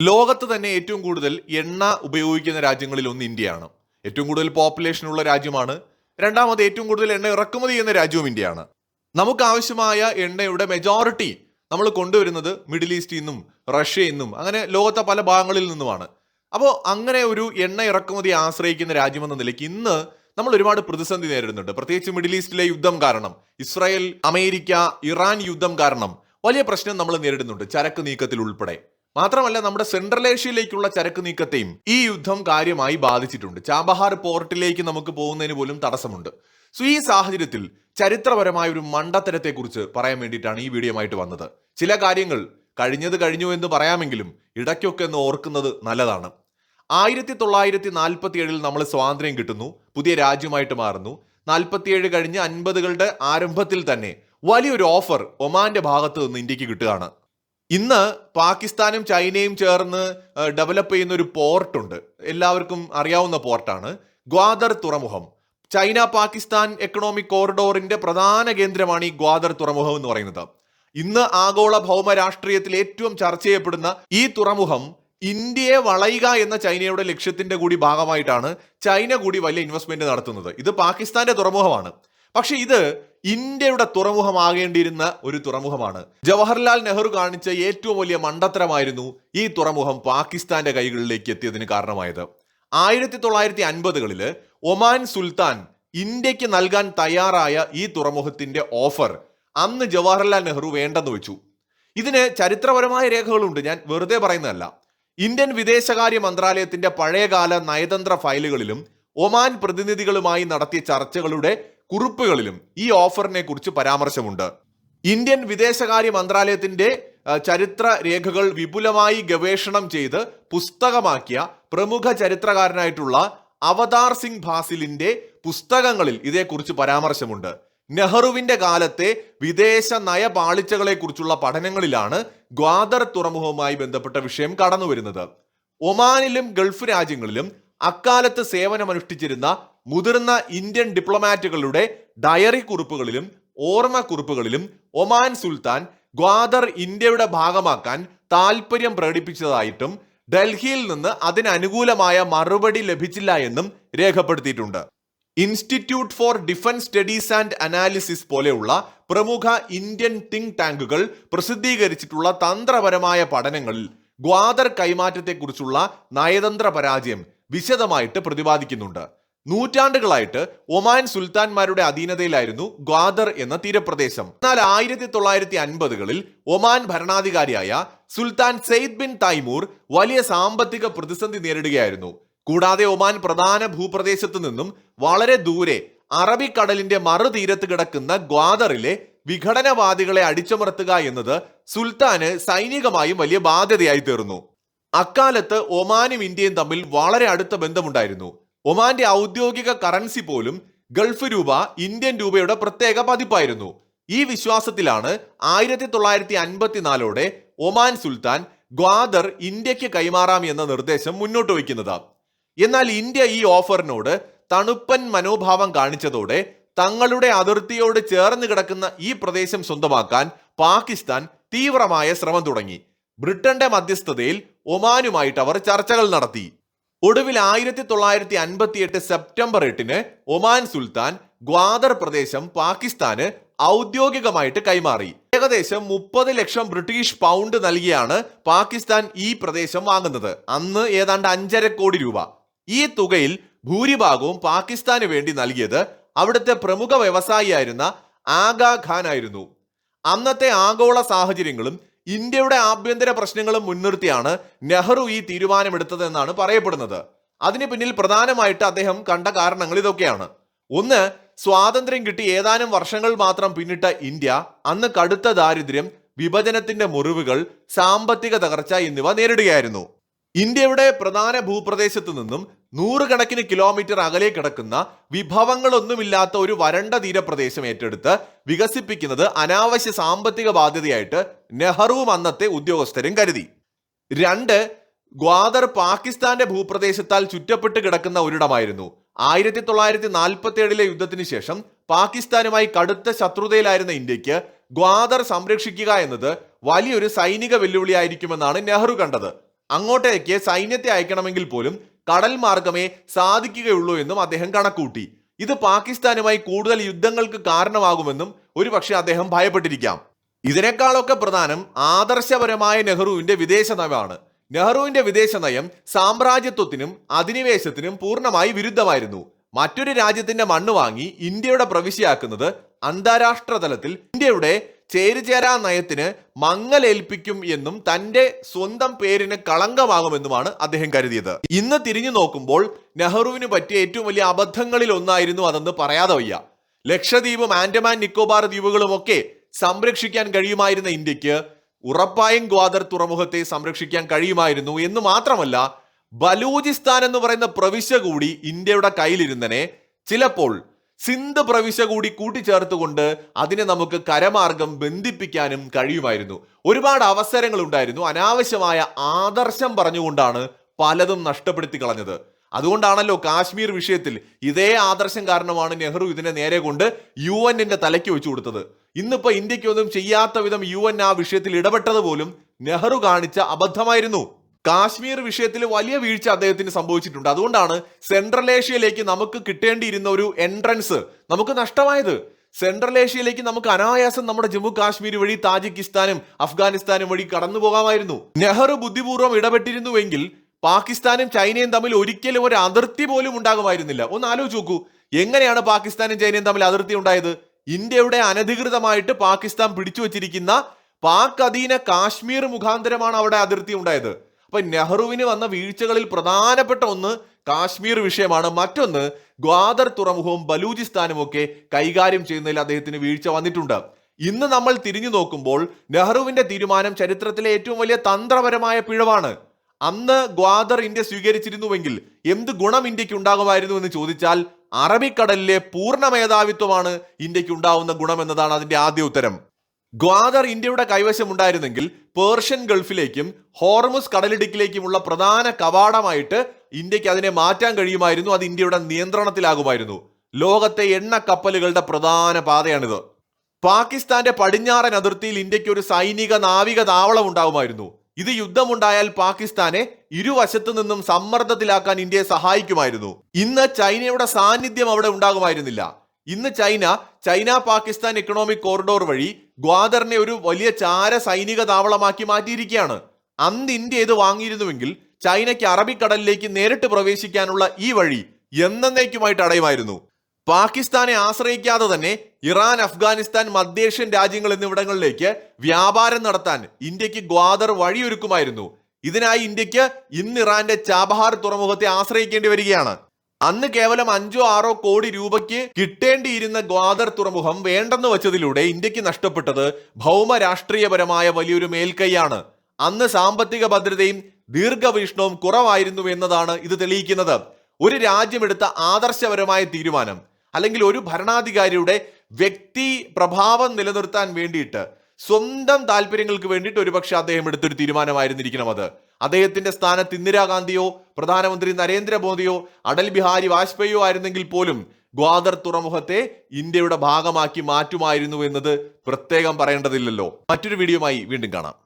ലോകത്ത് തന്നെ ഏറ്റവും കൂടുതൽ എണ്ണ ഉപയോഗിക്കുന്ന രാജ്യങ്ങളിൽ ഒന്ന് ഇന്ത്യയാണ്. ഏറ്റവും കൂടുതൽ പോപ്പുലേഷൻ ഉള്ള രാജ്യമാണ്. രണ്ടാമത് ഏറ്റവും കൂടുതൽ എണ്ണ ഇറക്കുമതി ചെയ്യുന്ന രാജ്യവും ഇന്ത്യയാണ്. നമുക്ക് ആവശ്യമായ എണ്ണയുടെ മെജോറിറ്റി നമ്മൾ കൊണ്ടുവരുന്നത് മിഡിൽ ഈസ്റ്റിൽ നിന്നും റഷ്യയിൽ നിന്നും അങ്ങനെ ലോകത്തെ പല ഭാഗങ്ങളിൽ നിന്നുമാണ്. അപ്പോൾ അങ്ങനെ ഒരു എണ്ണ ഇറക്കുമതി ആശ്രയിക്കുന്ന രാജ്യമെന്ന നിലയ്ക്ക് ഇന്ന് നമ്മൾ ഒരുപാട് പ്രതിസന്ധി നേരിടുന്നുണ്ട്. പ്രത്യേകിച്ച് മിഡിൽ ഈസ്റ്റിലെ യുദ്ധം കാരണം, ഇസ്രായേൽ അമേരിക്ക ഇറാൻ യുദ്ധം കാരണം വലിയ പ്രശ്നം നമ്മൾ നേരിടുന്നുണ്ട്, ചരക്ക് നീക്കത്തിൽ ഉൾപ്പെടെ. മാത്രമല്ല, നമ്മുടെ സെൻട്രൽ ഏഷ്യയിലേക്കുള്ള ചരക്ക് നീക്കത്തെയും ഈ യുദ്ധം കാര്യമായി ബാധിച്ചിട്ടുണ്ട്. ചാബഹാർ പോർട്ടിലേക്ക് നമുക്ക് പോകുന്നതിന് പോലും തടസ്സമുണ്ട്. സോ ഈ സാഹചര്യത്തിൽ ചരിത്രപരമായ ഒരു മണ്ടത്തരത്തെക്കുറിച്ച് പറയാൻ വേണ്ടിയിട്ടാണ് ഈ വീഡിയോയുമായിട്ട് വന്നത്. ചില കാര്യങ്ങൾ കഴിഞ്ഞത് കഴിഞ്ഞു എന്ന് പറയാമെങ്കിലും ഇടയ്ക്കൊക്കെ ഒന്ന് ഓർക്കുന്നത് നല്ലതാണ്. 1947 നമ്മൾ സ്വാതന്ത്ര്യം കിട്ടുന്നു, പുതിയ രാജ്യമായിട്ട് മാറുന്നു. 47 കഴിഞ്ഞ് 50കളുടെ ആരംഭത്തിൽ തന്നെ വലിയൊരു ഓഫർ ഒമാന്റെ ഭാഗത്ത് നിന്ന് ഇന്ത്യക്ക് കിട്ടുകയാണ്. ഇന്ന് പാകിസ്ഥാനും ചൈനയും ചേർന്ന് ഡെവലപ്പ് ചെയ്യുന്ന ഒരു പോർട്ടുണ്ട്, എല്ലാവർക്കും അറിയാവുന്ന പോർട്ടാണ് ഗ്വാദർ തുറമുഖം. ചൈന പാകിസ്ഥാൻ എക്കണോമിക് കോറിഡോറിന്റെ പ്രധാന കേന്ദ്രമാണ് ഈ ഗ്വാദർ തുറമുഖം എന്ന് പറയുന്നത്. ഇന്ന് ആഗോള ഭൗമ രാഷ്ട്രീയത്തിൽ ഏറ്റവും ചർച്ച ചെയ്യപ്പെടുന്ന ഈ തുറമുഖം ഇന്ത്യയെ വളയുക എന്ന ചൈനയുടെ ലക്ഷ്യത്തിന്റെ കൂടി ഭാഗമായിട്ടാണ് ചൈന കൂടി വലിയ ഇൻവെസ്റ്റ്മെന്റ് നടത്തുന്നത്. ഇത് പാകിസ്ഥാന്റെ തുറമുഖമാണ്, പക്ഷെ ഇത് ഇന്ത്യയുടെ തുറമുഖമാകേണ്ടിയിരുന്ന ഒരു തുറമുഖമാണ്. ജവഹർലാൽ നെഹ്റു കാണിച്ച ഏറ്റവും വലിയ മണ്ടത്തരമായിരുന്നു ഈ തുറമുഖം പാകിസ്ഥാന്റെ കൈകളിലേക്ക് എത്തിയതിന് കാരണമായത്. 1950കളില് ഒമാൻ സുൽത്താൻ ഇന്ത്യക്ക് നൽകാൻ തയ്യാറായ ഈ തുറമുഖത്തിന്റെ ഓഫർ അന്ന് ജവഹർലാൽ നെഹ്റു വേണ്ടെന്ന് വെച്ചു. ഇതിന് ചരിത്രപരമായ രേഖകളുണ്ട്, ഞാൻ വെറുതെ പറയുന്നതല്ല. ഇന്ത്യൻ വിദേശകാര്യ മന്ത്രാലയത്തിന്റെ പഴയകാല നയതന്ത്ര ഫയലുകളിലും ഒമാൻ പ്രതിനിധികളുമായി നടത്തിയ ചർച്ചകളുടെ കുറിപ്പുകളിലും ഈ ഓഫറിനെ കുറിച്ച് പരാമർശമുണ്ട്. ഇന്ത്യൻ വിദേശകാര്യ മന്ത്രാലയത്തിന്റെ ചരിത്ര രേഖകൾ വിപുലമായി ഗവേഷണം ചെയ്ത് പുസ്തകമാക്കിയ പ്രമുഖ ചരിത്രകാരനായിട്ടുള്ള അവതാർ സിംഗ് ഭാസിലിന്റെ പുസ്തകങ്ങളിൽ ഇതേക്കുറിച്ച് പരാമർശമുണ്ട്. നെഹ്റുവിന്റെ കാലത്തെ വിദേശ നയ പാളിച്ചകളെ കുറിച്ചുള്ള പഠനങ്ങളിലാണ് ഗ്വാദർ തുറമുഖവുമായി ബന്ധപ്പെട്ട വിഷയം കടന്നു വരുന്നത്. ഒമാനിലും ഗൾഫ് രാജ്യങ്ങളിലും അക്കാലത്ത് സേവനമനുഷ്ഠിച്ചിരുന്ന മുതിർന്ന ഇന്ത്യൻ ഡിപ്ലോമാറ്റുകളുടെ ഡയറി കുറിപ്പുകളിലും ഓർമ്മക്കുറിപ്പുകളിലും ഒമാൻ സുൽത്താൻ ഗ്വാദർ ഇന്ത്യയുടെ ഭാഗമാക്കാൻ താല്പര്യം പ്രകടിപ്പിച്ചതായിട്ടും ഡൽഹിയിൽ നിന്ന് അതിനനുകൂലമായ മറുപടി ലഭിച്ചില്ല എന്നും രേഖപ്പെടുത്തിയിട്ടുണ്ട്. Institute four defence studies and analysis പോലെയുള്ള പ്രമുഖ ഇന്ത്യൻ തിങ്ക് ടാങ്കുകൾ പ്രസിദ്ധീകരിച്ചിട്ടുള്ള തന്ത്രപരമായ പഠനങ്ങളിൽ ഗ്വാദർ കൈമാറ്റത്തെക്കുറിച്ചുള്ള നയതന്ത്ര പരാജയം വിശദമായിട്ട് പ്രതിപാദിക്കുന്നുണ്ട്. നൂറ്റാണ്ടുകളായിട്ട് ഒമാൻ സുൽത്താൻമാരുടെ അധീനതയിലായിരുന്നു ഗ്വാദർ എന്ന തീരപ്രദേശം. എന്നാൽ 1950കളിൽ ഒമാൻ ഭരണാധികാരിയായ സുൽത്താൻ സെയ്ദ് ബിൻ തൈമൂർ വലിയ സാമ്പത്തിക പ്രതിസന്ധി നേരിടുകയായിരുന്നു. കൂടാതെ ഒമാൻ പ്രധാന ഭൂപ്രദേശത്ത് നിന്നും വളരെ ദൂരെ അറബിക്കടലിന്റെ മറുതീരത്ത് കിടക്കുന്ന ഗ്വാദറിലെ വിഘടനവാദികളെ അടിച്ചമർത്തുക എന്നത് സുൽത്താന് സൈനികമായും വലിയ ബാധ്യതയായി തീർന്നു. അക്കാലത്ത് ഒമാനും ഇന്ത്യയും തമ്മിൽ വളരെ അടുത്ത ബന്ധമുണ്ടായിരുന്നു. ഒമാന്റെ ഔദ്യോഗിക കറൻസി പോലും ഗൾഫ് രൂപ ഇന്ത്യൻ രൂപയുടെ പ്രത്യേക പതിപ്പായിരുന്നു. ഈ വിശ്വാസത്തിലാണ് 1954ഓടെ ഒമാൻ സുൽത്താൻ ഗ്വാദർ ഇന്ത്യക്ക് കൈമാറാം എന്ന നിർദ്ദേശം മുന്നോട്ട് വയ്ക്കുന്നത്. എന്നാൽ ഇന്ത്യ ഈ ഓഫറിനോട് തണുപ്പൻ മനോഭാവം കാണിച്ചതോടെ തങ്ങളുടെ അതിർത്തിയോട് ചേർന്ന് കിടക്കുന്ന ഈ പ്രദേശം സ്വന്തമാക്കാൻ പാകിസ്ഥാൻ തീവ്രമായ ശ്രമം തുടങ്ങി. ബ്രിട്ടന്റെ മധ്യസ്ഥതയിൽ ഒമാനുമായിട്ട് അവർ ചർച്ചകൾ നടത്തി. ഒടുവിൽ 1958 സെപ്റ്റംബർ 8 ഒമാൻ സുൽത്താൻ ഗ്വാദർ പ്രദേശം പാകിസ്ഥാന് ഔദ്യോഗികമായിട്ട് കൈമാറി. ഏകദേശം 30 ലക്ഷം ബ്രിട്ടീഷ് പൗണ്ട് നൽകിയാണ് പാകിസ്ഥാൻ ഈ പ്രദേശം വാങ്ങുന്നത്. അന്ന് ഏതാണ്ട് 5.5 കോടി രൂപ. ഈ തുകയിൽ ഭൂരിഭാഗവും പാകിസ്ഥാന് വേണ്ടി നൽകിയത് അവിടുത്തെ പ്രമുഖ വ്യവസായിയായിരുന്ന ആഗാ ഖാൻ ആയിരുന്നു. അന്നത്തെ ആഗോള സാഹചര്യങ്ങളും ഇന്ത്യയുടെ ആഭ്യന്തര പ്രശ്നങ്ങളും മുൻനിർത്തിയാണ് നെഹ്റു ഈ തീരുമാനമെടുത്തതെന്നാണ് പറയപ്പെടുന്നത്. അതിന് പിന്നിൽ പ്രധാനമായിട്ട് അദ്ദേഹം കണ്ട കാരണങ്ങൾ ഇതൊക്കെയാണ്. ഒന്ന്, സ്വാതന്ത്ര്യം കിട്ടി ഏതാനും വർഷങ്ങൾ മാത്രം പിന്നിട്ട ഇന്ത്യ അന്ന് കടുത്ത ദാരിദ്ര്യം, വിഭജനത്തിന്റെ മുറിവുകൾ, സാമ്പത്തിക തകർച്ച എന്നിവ നേരിടുകയായിരുന്നു. ഇന്ത്യയുടെ പ്രധാന ഭൂപ്രദേശത്തു നിന്നും 100 കണക്കിന് കിലോമീറ്റർ അകലെ കിടക്കുന്ന വിഭവങ്ങളൊന്നുമില്ലാത്ത ഒരു വരണ്ട തീരപ്രദേശം ഏറ്റെടുത്ത് വികസിപ്പിക്കുന്നത് അനാവശ്യ സാമ്പത്തിക ബാധ്യതയായിട്ട് നെഹ്റുവും അന്നത്തെ ഉദ്യോഗസ്ഥരും കരുതി. 2, ഗ്വാദർ പാകിസ്ഥാന്റെ ഭൂപ്രദേശത്താൽ ചുറ്റപ്പെട്ട് കിടക്കുന്ന ഒരിടമായിരുന്നു. 1947 യുദ്ധത്തിന് ശേഷം പാകിസ്ഥാനുമായി കടുത്ത ശത്രുതയിലായിരുന്ന ഇന്ത്യക്ക് ഗ്വാദർ സംരക്ഷിക്കുക എന്നത് വലിയൊരു സൈനിക വെല്ലുവിളിയായിരിക്കുമെന്നാണ് നെഹ്റു കണ്ടത്. അങ്ങോട്ടേക്ക് സൈന്യത്തെ അയക്കണമെങ്കിൽ പോലും കടൽ മാർഗമേ സാധിക്കുകയുള്ളൂ എന്നും അദ്ദേഹം കണക്കൂട്ടി. ഇത് പാകിസ്ഥാനുമായി കൂടുതൽ യുദ്ധങ്ങൾക്ക് കാരണമാകുമെന്നും ഒരുപക്ഷെ അദ്ദേഹം ഭയപ്പെട്ടിരിക്കാം. ഇതിനേക്കാളൊക്കെ പ്രധാനം ആദർശപരമായ നെഹ്റുവിന്റെ വിദേശ നയമാണ്. നെഹ്റുവിന്റെ വിദേശ നയം സാമ്രാജ്യത്വത്തിനും അധിനിവേശത്തിനും പൂർണ്ണമായി വിരുദ്ധമായിരുന്നു. മറ്റൊരു രാജ്യത്തിന്റെ മണ്ണ് വാങ്ങി ഇന്ത്യയുടെ പ്രവിശ്യയാക്കുന്നത് അന്താരാഷ്ട്ര തലത്തിൽ ഇന്ത്യയുടെ ചേരിചേരാ നയത്തിന് മങ്ങലേൽപ്പിക്കും എന്നും തന്റെ സ്വന്തം പേരിന് കളങ്കമാകുമെന്നുമാണ് അദ്ദേഹം കരുതിയത്. ഇന്ന് തിരിഞ്ഞു നോക്കുമ്പോൾ നെഹ്റുവിന് പറ്റിയ ഏറ്റവും വലിയ അബദ്ധങ്ങളിൽ ഒന്നായിരുന്നു അതെന്ന് പറയാതെ വയ്യ. ലക്ഷദ്വീപും ആൻഡമാൻ നിക്കോബാർ ദ്വീപുകളുമൊക്കെ സംരക്ഷിക്കാൻ കഴിയുമായിരുന്ന ഇന്ത്യക്ക് ഉറപ്പായും ഗ്വാദർ തുറമുഖത്തെ സംരക്ഷിക്കാൻ കഴിയുമായിരുന്നു എന്ന് മാത്രമല്ല, ബലൂചിസ്ഥാൻ എന്ന് പറയുന്ന പ്രവിശ്യ കൂടി ഇന്ത്യയുടെ കയ്യിലിരുന്നനെ ചിലപ്പോൾ സിന്ധ് പ്രവിശ്യ കൂടി കൂട്ടിച്ചേർത്തുകൊണ്ട് അതിനെ നമുക്ക് കരമാർഗം ബന്ധിപ്പിക്കാനും കഴിയുമായിരുന്നു. ഒരുപാട് അവസരങ്ങൾ ഉണ്ടായിരുന്നു. അനാവശ്യമായ ആദർശം പറഞ്ഞുകൊണ്ടാണ് പലതും നഷ്ടപ്പെടുത്തി കളഞ്ഞത്. അതുകൊണ്ടാണല്ലോ കാശ്മീർ വിഷയത്തിൽ ഇതേ ആദർശം കാരണമാണ് നെഹ്റു ഇതിനെ നേരെ കൊണ്ട് UN തലയ്ക്ക് വെച്ചു കൊടുത്തത്. ഇന്നിപ്പോ ഇന്ത്യക്കൊന്നും ചെയ്യാത്ത വിധം UN ആ വിഷയത്തിൽ ഇടപെട്ടത് പോലും നെഹ്റു കാണിച്ച അബദ്ധമായിരുന്നു. കാശ്മീർ വിഷയത്തിൽ വലിയ വീഴ്ച അദ്ദേഹത്തിന് സംഭവിച്ചിട്ടുണ്ട്. അതുകൊണ്ടാണ് സെൻട്രൽ ഏഷ്യയിലേക്ക് നമുക്ക് കിട്ടേണ്ടിയിരുന്ന ഒരു എൻട്രൻസ് നമുക്ക് നഷ്ടമായത്. സെൻട്രൽ ഏഷ്യയിലേക്ക് നമുക്ക് അനായാസം നമ്മുടെ ജമ്മു കാശ്മീർ വഴി താജിക്കിസ്ഥാനും അഫ്ഗാനിസ്ഥാനും വഴി കടന്നു പോകാമായിരുന്നു. നെഹ്റു ബുദ്ധിപൂർവ്വം ഇടപെട്ടിരുന്നുവെങ്കിൽ പാകിസ്ഥാനും ചൈനയും തമ്മിൽ ഒരിക്കലും ഒരു അതിർത്തി പോലും ഉണ്ടാകുമായിരുന്നില്ല. ഒന്ന് ആലോചിച്ച് നോക്കൂ, എങ്ങനെയാണ് പാകിസ്ഥാനും ചൈനയും തമ്മിൽ അതിർത്തി ഉണ്ടായത്? ഇന്ത്യയുടെ അനധികൃതമായിട്ട് പാകിസ്ഥാൻ പിടിച്ചു വച്ചിരിക്കുന്ന പാക് അധീന കാശ്മീർ മുഖാന്തരമാണ് അവിടെ അതിർത്തി ഉണ്ടായത്. അപ്പൊ നെഹ്റുവിന് വന്ന വീഴ്ചകളിൽ പ്രധാനപ്പെട്ട ഒന്ന് കാശ്മീർ വിഷയമാണ്. മറ്റൊന്ന് ഗ്വാദർ തുറമുഖവും ബലൂചിസ്ഥാനും ഒക്കെ കൈകാര്യം ചെയ്യുന്നതിൽ അദ്ദേഹത്തിന് വീഴ്ച വന്നിട്ടുണ്ട്. ഇന്ന് നമ്മൾ തിരിഞ്ഞു നോക്കുമ്പോൾ നെഹ്റുവിന്റെ തീരുമാനം ചരിത്രത്തിലെ ഏറ്റവും വലിയ തന്ത്രപരമായ പിഴവാണ്. അന്ന് ഗ്വാദർ ഇന്ത്യ സ്വീകരിച്ചിരുന്നുവെങ്കിൽ എന്ത് ഗുണം ഇന്ത്യക്ക് ഉണ്ടാകുമായിരുന്നു എന്ന് ചോദിച്ചാൽ അറബിക്കടലിലെ പൂർണ്ണ മേധാവിത്വമാണ് ഇന്ത്യക്ക് ഉണ്ടാവുന്ന ഗുണം എന്നതാണ് അതിന്റെ ആദ്യ ഉത്തരം. ഗ്വാദർ ഇന്ത്യയുടെ കൈവശം ഉണ്ടായിരുന്നെങ്കിൽ പേർഷ്യൻ ഗൾഫിലേക്കും ഹോർമുസ് കടലിടുക്കിലേക്കുമുള്ള പ്രധാന കവാടമായിട്ട് ഇന്ത്യക്ക് അതിനെ മാറ്റാൻ കഴിയുമായിരുന്നു. അത് ഇന്ത്യയുടെ നിയന്ത്രണത്തിലാകുമായിരുന്നു. ലോകത്തെ എണ്ണ കപ്പലുകളുടെ പ്രധാന പാതയാണിത്. പാകിസ്ഥാന്റെ പടിഞ്ഞാറൻ അതിർത്തിയിൽ ഇന്ത്യക്ക് ഒരു സൈനിക നാവിക താവളം ഉണ്ടാകുമായിരുന്നു. ഇത് യുദ്ധമുണ്ടായാൽ പാകിസ്ഥാനെ ഇരുവശത്തു നിന്നും സമ്മർദ്ദത്തിലാക്കാൻ ഇന്ത്യയെ സഹായിക്കുമായിരുന്നു. ഇന്ന് ചൈനയുടെ സാന്നിധ്യം അവിടെ ഉണ്ടാകുമായിരുന്നില്ല. ഇന്ന് ചൈന പാകിസ്ഥാൻ എക്കണോമിക് കോറിഡോർ വഴി ഗ്വാദറിനെ ഒരു വലിയ ചാര സൈനിക താവളമാക്കി മാറ്റിയിരിക്കുകയാണ്. അന്ന് ഇന്ത്യ ഇത് വാങ്ങിയിരുന്നുവെങ്കിൽ ചൈനയ്ക്ക് അറബിക്കടലിലേക്ക് നേരിട്ട് പ്രവേശിക്കാനുള്ള ഈ വഴി എന്നേക്കുമായിട്ട് അടയുമായിരുന്നു. പാകിസ്ഥാനെ ആശ്രയിക്കാതെ തന്നെ ഇറാൻ, അഫ്ഗാനിസ്ഥാൻ, മധ്യേഷ്യൻ രാജ്യങ്ങൾ എന്നിവിടങ്ങളിലേക്ക് വ്യാപാരം നടത്താൻ ഇന്ത്യക്ക് ഗ്വാദർ വഴിയൊരുക്കുമായിരുന്നു. ഇതിനായി ഇന്ത്യക്ക് ഇന്ന് ഇറാന്റെ ചാബഹാർ തുറമുഖത്തെ ആശ്രയിക്കേണ്ടി വരികയാണ്. അന്ന് കേവലം 5-6 കോടി രൂപയ്ക്ക് കിട്ടേണ്ടിയിരുന്ന ഗ്വാദർ തുറമുഖം വേണ്ടെന്ന് വെച്ചതിലൂടെ ഇന്ത്യക്ക് നഷ്ടപ്പെട്ടത് ഭൗമ രാഷ്ട്രീയപരമായ വലിയൊരു മേൽക്കൈയാണ്. അന്ന് സാമ്പത്തിക ഭദ്രതയും ദീർഘവീക്ഷണവും കുറവായിരുന്നു എന്നതാണ് ഇത് തെളിയിക്കുന്നത്. ഒരു രാജ്യമെടുത്ത ആദർശപരമായ തീരുമാനം അല്ലെങ്കിൽ ഒരു ഭരണാധികാരിയുടെ വ്യക്തി പ്രഭാവം നിലനിർത്താൻ വേണ്ടിയിട്ട് സ്വന്തം താല്പര്യങ്ങൾക്ക് വേണ്ടിയിട്ട് ഒരുപക്ഷെ അദ്ദേഹം എടുത്തൊരു തീരുമാനമായിരുന്നിരിക്കണം അത്. അദ്ദേഹത്തിന്റെ സ്ഥാനത്ത് ഇന്ദിരാഗാന്ധിയോ പ്രധാനമന്ത്രി നരേന്ദ്രമോദിയോ അടൽ ബിഹാരി വാജ്പേയിയോ ആയിരുന്നെങ്കിൽ പോലും ഗ്വാദർ തുറമുഖത്തെ ഇന്ത്യയുടെ ഭാഗമാക്കി മാറ്റുമായിരുന്നു എന്നത് പ്രത്യേകം പറയേണ്ടതില്ലല്ലോ. മറ്റൊരു വീഡിയോയുമായി വീണ്ടും കാണാം.